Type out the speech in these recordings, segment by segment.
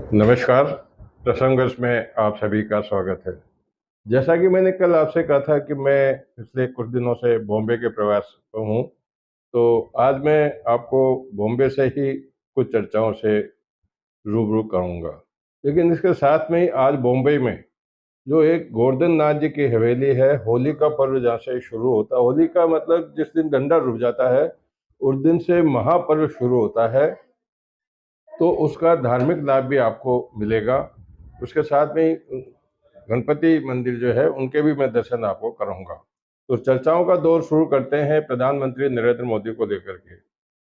नमस्कार, प्रसंगर्ष में आप सभी का स्वागत है। जैसा कि मैंने कल आपसे कहा था कि मैं पिछले कुछ दिनों से बॉम्बे के प्रवास पर हूँ, तो आज मैं आपको बॉम्बे से ही कुछ चर्चाओं से रूबरू कराऊँगा। लेकिन इसके साथ में ही आज बॉम्बे में जो एक गोवर्धन नाथ जी की हवेली है, होली का पर्व जहाँ से शुरू होता है। होली का मतलब जिस दिन डंडा रुक जाता है, उस दिन से महापर्व शुरू होता है, तो उसका धार्मिक लाभ भी आपको मिलेगा। उसके साथ में ही गणपति मंदिर जो है उनके भी मैं दर्शन आपको कराऊंगा। तो चर्चाओं का दौर शुरू करते हैं प्रधानमंत्री नरेंद्र मोदी को लेकर के।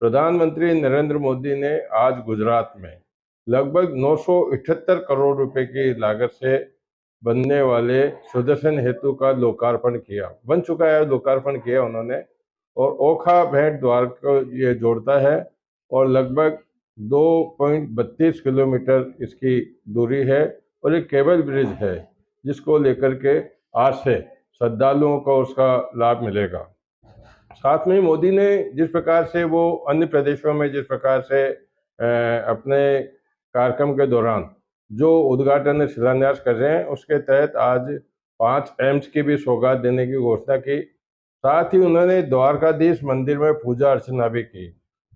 प्रधानमंत्री नरेंद्र मोदी ने आज गुजरात में लगभग 978 करोड़ रुपए की लागत से बनने वाले सुदर्शन हेतु का लोकार्पण किया। बन चुका है, लोकार्पण किया उन्होंने। और ओखा भेंट द्वार को ये जोड़ता है और लगभग 2.32 किलोमीटर इसकी दूरी है और एक केबल ब्रिज है जिसको लेकर के आज से श्रद्धालुओं को उसका लाभ मिलेगा। साथ में ही मोदी ने जिस प्रकार से वो अन्य प्रदेशों में जिस प्रकार से अपने कार्यक्रम के दौरान जो उद्घाटन शिलान्यास कर रहे हैं, उसके तहत आज 5 एम्स की भी सौगात देने की घोषणा की। साथ ही उन्होंने द्वारकाधीश मंदिर में पूजा अर्चना भी की।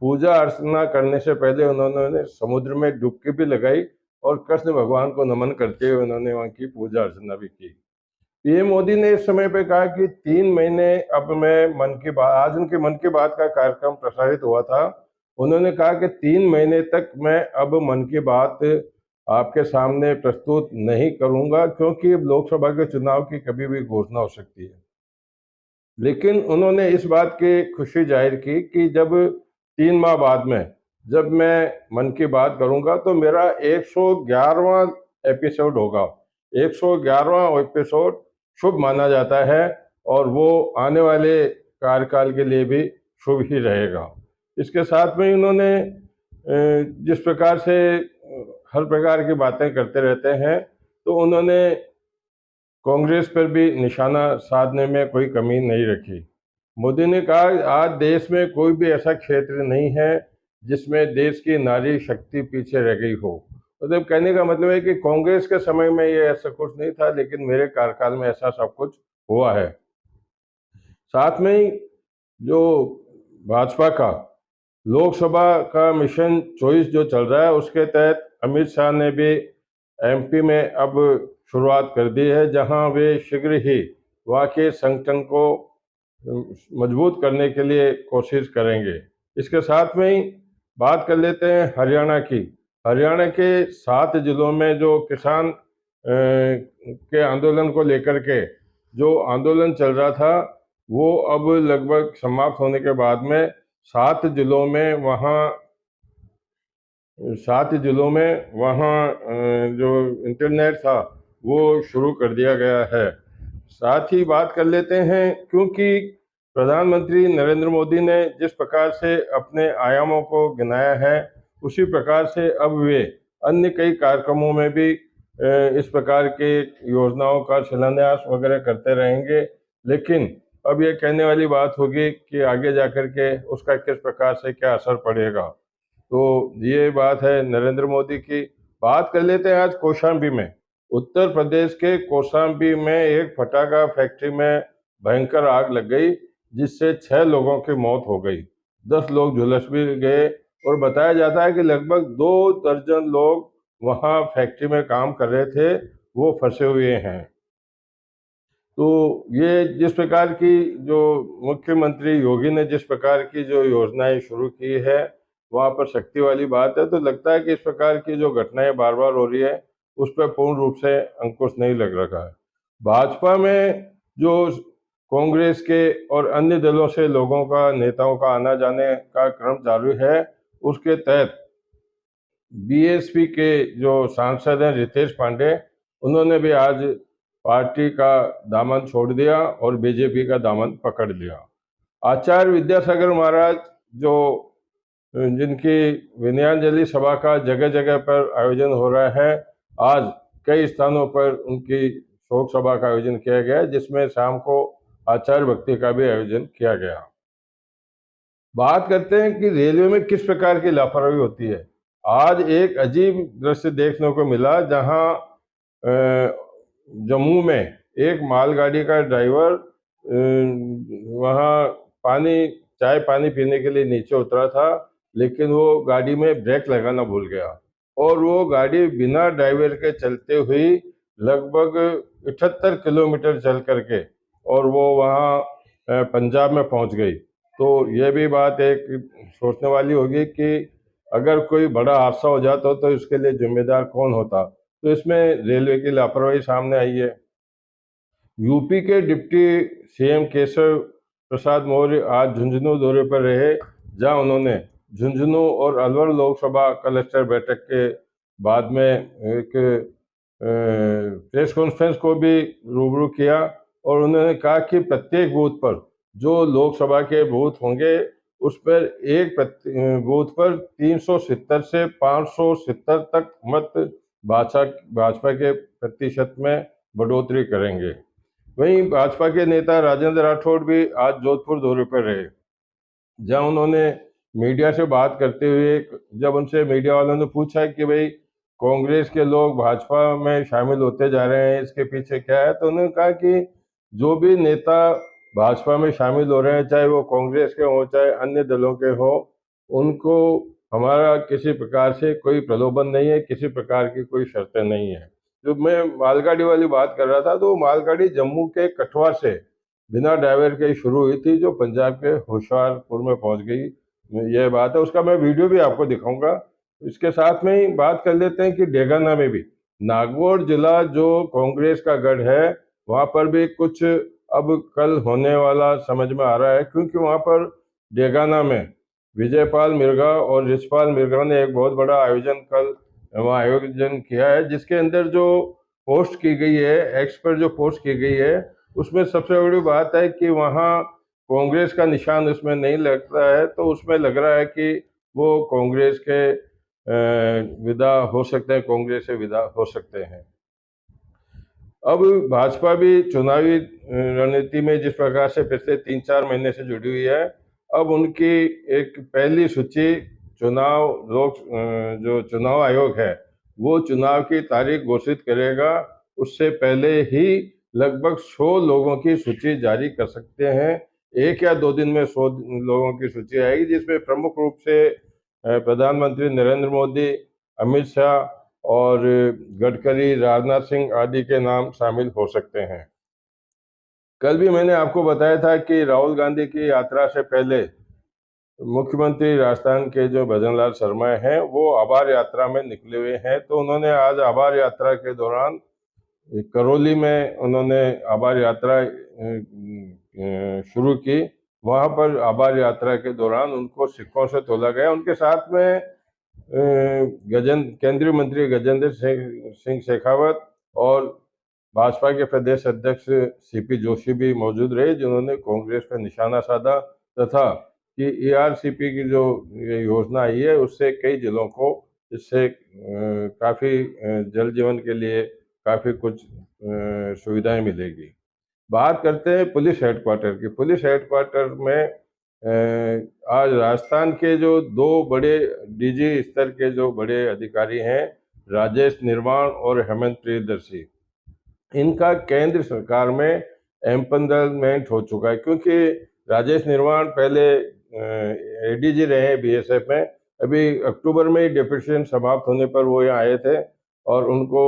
पूजा अर्चना करने से पहले उन्होंने समुद्र में डुबकी भी लगाई और कृष्ण भगवान को नमन करते हुए उन्होंने वहाँ की पूजा अर्चना भी की। पीएम मोदी ने इस समय पे कहा कि 3 महीने अब मैं मन की बात, आज उनके मन की बात का कार्यक्रम प्रसारित हुआ था। उन्होंने कहा कि 3 महीने तक मैं अब मन की बात आपके सामने प्रस्तुत नहीं करूंगा, क्योंकि अब लोकसभा के चुनाव की कभी भी घोषणा हो सकती है। लेकिन उन्होंने इस बात की खुशी जाहिर की कि जब 3 माह बाद में जब मैं मन की बात करूंगा तो मेरा 111वां एपिसोड होगा। 111वां एपिसोड शुभ माना जाता है और वो आने वाले कार्यकाल के लिए भी शुभ ही रहेगा। इसके साथ में उन्होंने जिस प्रकार से हर प्रकार की बातें करते रहते हैं, तो उन्होंने कांग्रेस पर भी निशाना साधने में कोई कमी नहीं रखी। मोदी ने कहा आज देश में कोई भी ऐसा क्षेत्र नहीं है जिसमें देश की नारी शक्ति पीछे रह गई हो। मतलब कहने का मतलब है कि कांग्रेस के समय में ये ऐसा कुछ नहीं था, लेकिन मेरे कार्यकाल में ऐसा सब कुछ हुआ है। साथ में ही जो भाजपा का लोकसभा का मिशन 24 जो चल रहा है, उसके तहत अमित शाह ने भी एमपी में अब शुरुआत कर दी है, जहां वे शीघ्र ही वहाँ के संगठन को मजबूत करने के लिए कोशिश करेंगे। इसके साथ में ही बात कर लेते हैं हरियाणा की। हरियाणा के 7 जिलों में जो किसान के आंदोलन को लेकर के जो आंदोलन चल रहा था, वो अब लगभग समाप्त होने के बाद में 7 जिलों में वहाँ जो इंटरनेट था वो शुरू कर दिया गया है। साथ ही बात कर लेते हैं, क्योंकि प्रधानमंत्री नरेंद्र मोदी ने जिस प्रकार से अपने आयामों को गिनाया है, उसी प्रकार से अब वे अन्य कई कार्यक्रमों में भी इस प्रकार के योजनाओं का शिलान्यास वगैरह करते रहेंगे। लेकिन अब ये कहने वाली बात होगी कि आगे जाकर के उसका किस प्रकार से क्या असर पड़ेगा। तो ये बात है नरेंद्र मोदी की। बात कर लेते हैं आज कौशाम्बी में। उत्तर प्रदेश के कौशाम्बी में एक फटाका फैक्ट्री में भयंकर आग लग गई, जिससे 6 लोगों की मौत हो गई, 10 लोग झुलस भी गए और बताया जाता है कि लगभग 2 दर्जन लोग वहां फैक्ट्री में काम कर रहे थे, वो फंसे हुए हैं। तो ये जिस प्रकार की जो मुख्यमंत्री योगी ने जिस प्रकार की जो योजनाएं शुरू की है, वहाँ पर शक्ति वाली बात है। तो लगता है कि इस प्रकार की जो घटनाएं बार बार हो रही है, उस पर पूर्ण रूप से अंकुश नहीं लग रहा है। भाजपा में जो कांग्रेस के और अन्य दलों से लोगों का, नेताओं का आना जाने का क्रम चालू है, उसके तहत बीएसपी के जो सांसद हैं रितेश पांडे, उन्होंने भी आज पार्टी का दामन छोड़ दिया और बीजेपी का दामन पकड़ लिया। आचार्य विद्यासागर महाराज जो जिनकी विनयाजलि सभा का जगह जगह पर आयोजन हो रहा है, आज कई स्थानों पर उनकी शोक सभा का आयोजन किया गया, जिसमें शाम को आचार्य भक्ति का भी आयोजन किया गया। बात करते हैं कि रेलवे में किस प्रकार की लापरवाही होती है। आज एक अजीब दृश्य देखने को मिला जहां जम्मू में एक मालगाड़ी का ड्राइवर वहां पानी चाय पानी पीने के लिए नीचे उतरा था, लेकिन वो गाड़ी में ब्रेक लगाना भूल गया और वो गाड़ी बिना ड्राइवर के चलते हुई लगभग 78 किलोमीटर चल करके और वो वहाँ पंजाब में पहुंच गई। तो ये भी बात एक सोचने वाली होगी कि अगर कोई बड़ा हादसा हो जाता तो इसके लिए जिम्मेदार कौन होता। तो इसमें रेलवे की लापरवाही सामने आई है। यूपी के डिप्टी सीएम केशव प्रसाद मौर्य आज झुंझुनू दौरे पर रहे, जहां उन्होंने झुंझुनू और अलवर लोकसभा क्लस्टर बैठक के बाद में एक प्रेस कॉन्फ्रेंस को भी रूबरू किया और उन्होंने कहा कि प्रत्येक बूथ पर जो लोकसभा के बूथ होंगे उस पर बूथ पर 370 से 570 तक मत भाजपा भाजपा के प्रतिशत में बढ़ोतरी करेंगे। वहीं भाजपा के नेता राजेंद्र राठौड़ भी आज जोधपुर दौरे पर रहे, जहां उन्होंने मीडिया से बात करते हुए जब उनसे मीडिया वालों ने पूछा कि भाई कांग्रेस के लोग भाजपा में शामिल होते जा रहे हैं, इसके पीछे क्या है, तो उन्होंने कहा कि जो भी नेता भाजपा में शामिल हो रहे हैं, चाहे वो कांग्रेस के हों चाहे अन्य दलों के हों, उनको हमारा किसी प्रकार से कोई प्रलोभन नहीं है, किसी प्रकार की कोई शर्तें नहीं है। जो मैं मालगाड़ी वाली बात कर रहा था, तो मालगाड़ी जम्मू के कठुआ से बिना ड्राइवर के शुरू हुई थी, जो पंजाब के होशियारपुर में पहुंच गई। यह बात है, उसका मैं वीडियो भी आपको दिखाऊंगा। इसके साथ में ही बात कर लेते हैं कि डेगाना में भी नागौर जिला जो कांग्रेस का गढ़ है, वहां पर भी कुछ अब कल होने वाला समझ में आ रहा है, क्योंकि वहां पर डेगाना में विजयपाल मिर्गा और रिछपाल मिर्गा ने एक बहुत बड़ा आयोजन कल वहाँ आयोजन किया है, जिसके अंदर जो पोस्ट की गई है, एक्स पर जो पोस्ट की गई है, उसमें सबसे बड़ी बात है कि वहाँ कांग्रेस का निशान उसमें नहीं लगता है, तो उसमें लग रहा है कि वो कांग्रेस के विदा हो सकते हैं, कांग्रेस से विदा हो सकते हैं। अब भाजपा भी चुनावी रणनीति में जिस प्रकार से पिछले 3-4 महीने से जुड़ी हुई है, अब उनकी एक पहली सूची जो चुनाव आयोग है, वो चुनाव की तारीख घोषित करेगा। उससे पहले ही लगभग 100 लोगों की सूची जारी कर सकते हैं। 1 या 2 दिन में 100 लोगों की सूची आएगी, जिसमें प्रमुख रूप से प्रधानमंत्री नरेंद्र मोदी, अमित शाह और गडकरी, राजनाथ सिंह आदि के नाम शामिल हो सकते हैं। कल भी मैंने आपको बताया था कि राहुल गांधी की यात्रा से पहले मुख्यमंत्री राजस्थान के जो भजनलाल शर्मा हैं, वो आभार यात्रा में निकले हुए हैं। तो उन्होंने आज आभार यात्रा के दौरान करौली में उन्होंने आभार यात्रा शुरू की। वहां पर आभार यात्रा के दौरान उनको सिक्कों से तोला गया। उनके साथ में केंद्रीय मंत्री गजेंद्र सिंह शेखावत और भाजपा के प्रदेश अध्यक्ष सीपी जोशी भी मौजूद रहे, जिन्होंने कांग्रेस पर निशाना साधा तथा कि ईआरसीपी की जो ये योजना आई है, उससे कई जिलों को इससे काफ़ी जल जीवन के लिए काफ़ी कुछ सुविधाएं मिलेगी। बात करते हैं पुलिस हेडक्वार्टर की। पुलिस हेडक्वार्टर में आज राजस्थान के जो 2 बड़े डीजी स्तर के जो बड़े अधिकारी हैं, राजेश निर्वाण और हेमंत प्रियदर्शी, इनका केंद्र सरकार में एम्पनमेंट हो चुका है, क्योंकि राजेश निर्वाण पहले एडीजी रहे बीएसएफ में। अभी अक्टूबर में ही डिप्यूटेशन समाप्त होने पर वो यहाँ आए थे और उनको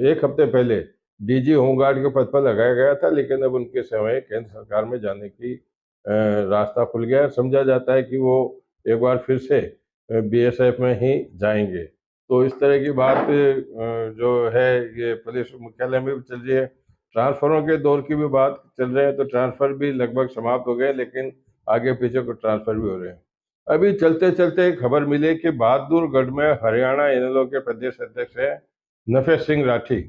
1 हफ्ते पहले डीजी होमगार्ड के पद पर लगाया गया था, लेकिन अब उनके सेवाएं केंद्र सरकार में जाने की रास्ता खुल गया। समझा जाता है कि वो एक बार फिर से बीएसएफ में ही जाएंगे। तो इस तरह की बात जो है ये पुलिस मुख्यालय में भी चल रही है। ट्रांसफरों के दौर की भी बात चल रही है, तो ट्रांसफर भी लगभग समाप्त हो गए, लेकिन आगे पीछे कुछ ट्रांसफर भी हो रहे हैं। अभी चलते चलते खबर मिली कि बहादुरगढ़ में हरियाणा इनेलो के प्रदेश अध्यक्ष है नफेस सिंह राठी,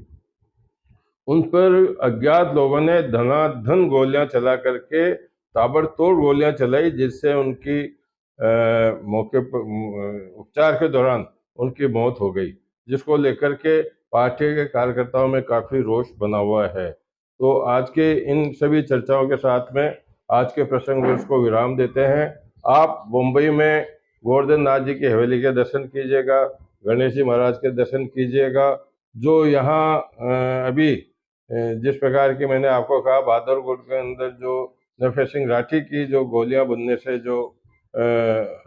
उन पर अज्ञात लोगों ने धनाधन गोलियां चला करके ताबड़तोड़ गोलियां चलाई, जिससे उनकी मौके पर उपचार के दौरान उनकी मौत हो गई, जिसको लेकर के पार्टी के कार्यकर्ताओं में काफी रोष बना हुआ है। तो आज के इन सभी चर्चाओं के साथ में आज के प्रसंग को विराम देते हैं। आप मुंबई में गोवर्धन नाथ जी की हवेली के दर्शन कीजिएगा, गणेश जी महाराज के दर्शन कीजिएगा। जो यहाँ अभी जिस प्रकार की मैंने आपको कहा, बहादुरगढ़ के अंदर जो नरफे सिंह राठी की जो गोलियां बनने से जो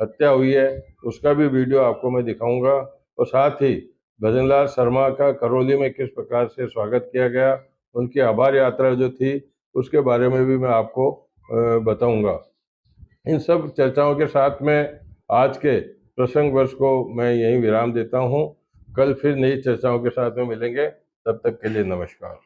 हत्या हुई है, उसका भी वीडियो आपको मैं दिखाऊंगा। और साथ ही भजनलाल शर्मा का करौली में किस प्रकार से स्वागत किया गया, उनकी आभार यात्रा जो थी, उसके बारे में भी मैं आपको बताऊंगा। इन सब चर्चाओं के साथ में आज के प्रसंग वर्ष को मैं यहीं विराम देता हूं। कल फिर नई चर्चाओं के साथ में मिलेंगे। तब तक के लिए नमस्कार।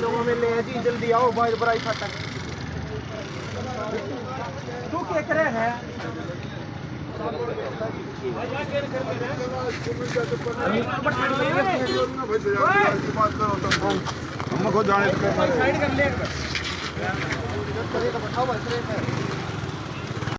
लोगों में ले जी जल्दी आओ बाहर बराई फाटक तू क्या करे है हमको जाने साइड कर ले